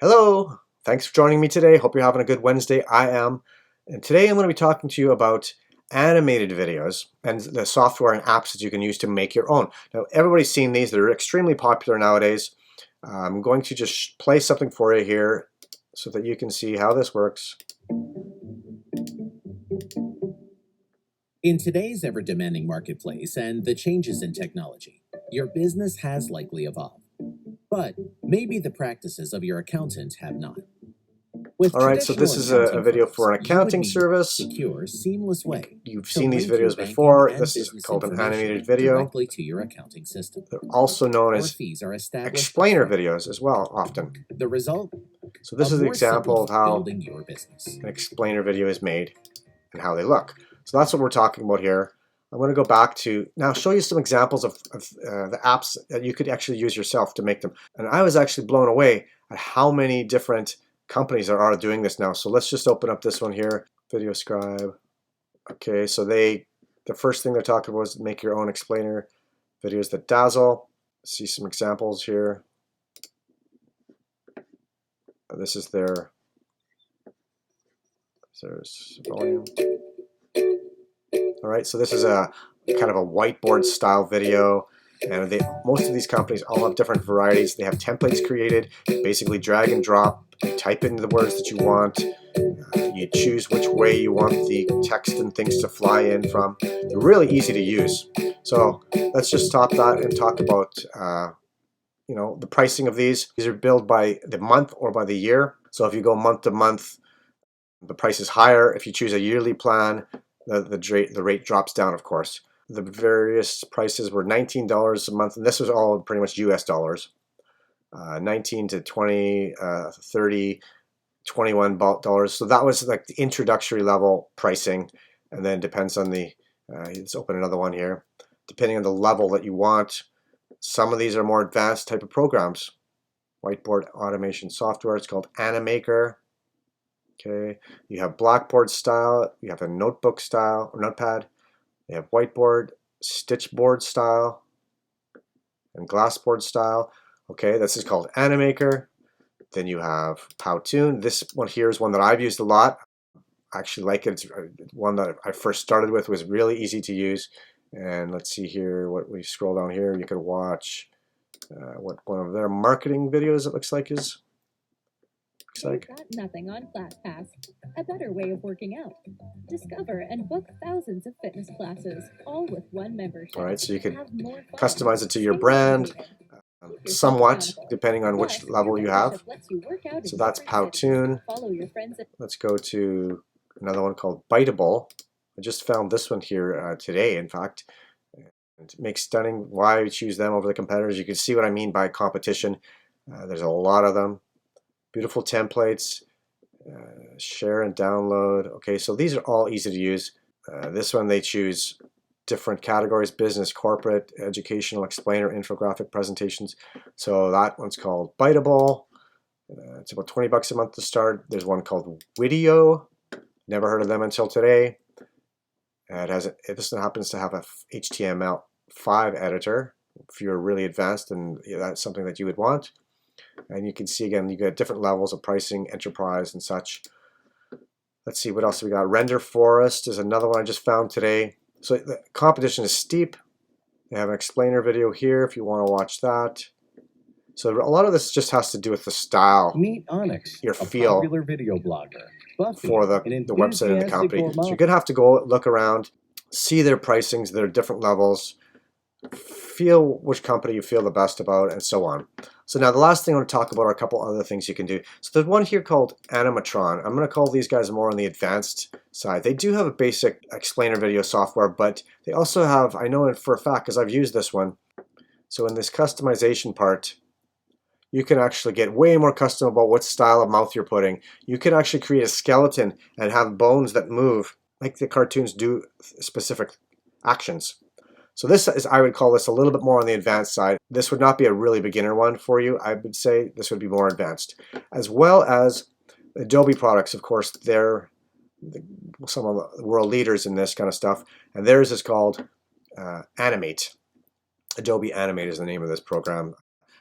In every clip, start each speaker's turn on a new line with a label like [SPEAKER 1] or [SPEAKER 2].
[SPEAKER 1] Hello, thanks for joining me today. Hope you're having a good Wednesday. I am. And today I'm going to be talking to you about animated videos and the software and apps that you can use to make your own. Now, everybody's seen these. They're extremely popular nowadays. I'm going to just play something for you here so that you can see how this works.
[SPEAKER 2] In today's ever-demanding marketplace and the changes in technology, your business has likely evolved. But maybe the practices of your accountant have not. With
[SPEAKER 1] All right, so this is a video for an accounting service.
[SPEAKER 2] Secure, seamless way.
[SPEAKER 1] You've seen these videos before. This is called an animated video.
[SPEAKER 2] Directly to your accounting system.
[SPEAKER 1] They're also known as explainer videos as well, often.
[SPEAKER 2] The result?
[SPEAKER 1] So this is an example of how
[SPEAKER 2] your business.
[SPEAKER 1] an explainer video is made and how they look. So that's what we're talking about here. I'm going to go back to now show you some examples of the apps that you could actually use yourself to make them. And I was actually blown away at how many different companies there are doing this now. So let's just open up this one here, Videoscribe. Okay, so the first thing they're talking about is make your own explainer videos. The Dazzle. See some examples here. This is there's volume. All right, so this is a kind of a whiteboard style video, and most of these companies all have different varieties. They have templates created. You basically drag and drop, you type in the words that you want, you choose which way you want the text and things to fly in from. They're really easy to use. So let's just stop that and talk about the pricing of these. These are billed by the month or by the year. So if you go month to month, the price is higher. If you choose a yearly plan, the rate drops down, of course. The various prices were $19 a month, and this was all pretty much US dollars. 19 to 20, 30, $21. So that was like the introductory level pricing, and then depends on let's open another one here. Depending on the level that you want, some of these are more advanced type of programs. Whiteboard Animation software, it's called Animaker. Okay, you have Blackboard style, you have a notebook style or notepad, you have whiteboard, stitchboard style, and glassboard style. Okay, this is called Animaker. Then you have Powtoon. This one here is one that I've used a lot. I actually like it. It's one that I first started with, was really easy to use. And let's see here, what we scroll down here, you could watch what one of their marketing videos it looks like is.
[SPEAKER 3] You've got nothing on ClassPass, a better way of working out. Discover and book thousands of fitness classes, all with one membership.
[SPEAKER 1] All right, so you can customize it to your brand, somewhat, depending on which level you have. So that's Powtoon. Let's go to another one called Biteable. I just found this one here today, in fact. It makes stunning. Why choose them over the competitors? You can see what I mean by competition. There's a lot of them. Beautiful templates, share and download. Okay, so these are all easy to use. This one they choose different categories: business, corporate, educational, explainer, infographic, presentations. So that one's called Biteable. It's about 20 bucks a month to start. There's one called Video. Never heard of them until today. This happens to have a HTML5 editor. If you're really advanced, and that's something that you would want. And you can see again, you get different levels of pricing, enterprise and such. Let's see, what else we got. Render Forest is another one I just found today. So the competition is steep. They have an explainer video here if you want to watch that. So a lot of this just has to do with the style.
[SPEAKER 2] Meet Onyx,
[SPEAKER 1] your
[SPEAKER 2] a
[SPEAKER 1] feel
[SPEAKER 2] popular video blogger, Buffy,
[SPEAKER 1] for the website and the company. So you're going to have to go look around, see their pricings, their different levels, feel which company you feel the best about, and so on. So now the last thing I want to talk about are a couple other things you can do. So there's one here called Animatron. I'm going to call these guys more on the advanced side. They do have a basic explainer video software, but they also have, I know for a fact because I've used this one, so in this customization part, you can actually get way more custom about what style of mouth you're putting. You can actually create a skeleton and have bones that move like the cartoons do specific actions. So this is, I would call this a little bit more on the advanced side. This would not be a really beginner one for you. I would say this would be more advanced. As well as Adobe products, of course, they're some of the world leaders in this kind of stuff. And theirs is called Animate. Adobe Animate is the name of this program.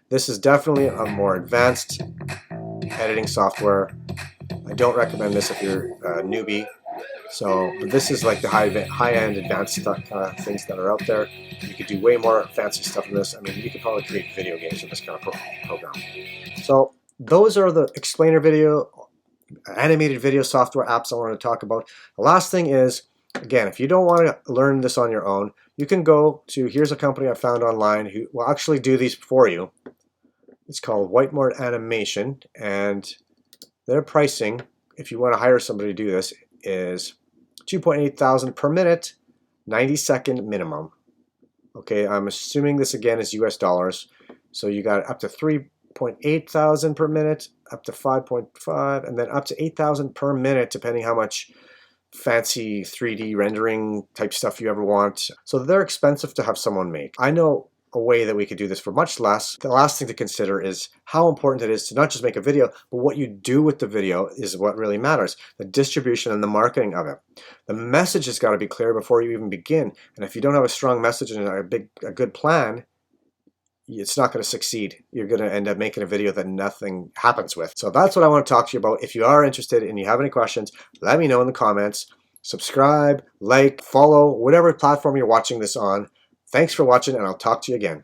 [SPEAKER 1] This is definitely a more advanced editing software. I don't recommend this if you're a newbie. So, but this is like the high-end advanced stuff, kind of things that are out there. You could do way more fancy stuff in this. I mean, you could probably create video games with this kind of program. So those are the explainer video, animated video software apps I want to talk about. The last thing is, again, if you don't want to learn this on your own, you can go to, here's a company I found online who will actually do these for you. It's called Whiteboard Animation, and their pricing, if you want to hire somebody to do this, is $2.8 thousand per minute, 90-second minimum. Okay, I'm assuming this again is US dollars. So you got up to 3.8 thousand per minute, up to 5.5, and then up to 8,000 per minute, depending how much fancy 3D rendering type stuff you ever want. So they're expensive to have someone make. I know a way that we could do this for much less. The last thing to consider is how important it is to not just make a video, but what you do with the video is what really matters. The distribution and the marketing of it. The message has got to be clear before you even begin. And if you don't have a strong message and a good plan, it's not going to succeed. You're going to end up making a video that nothing happens with. So that's what I want to talk to you about. If you are interested and you have any questions, let me know in the comments. Subscribe, like, follow, whatever platform you're watching this on. Thanks for watching, and I'll talk to you again.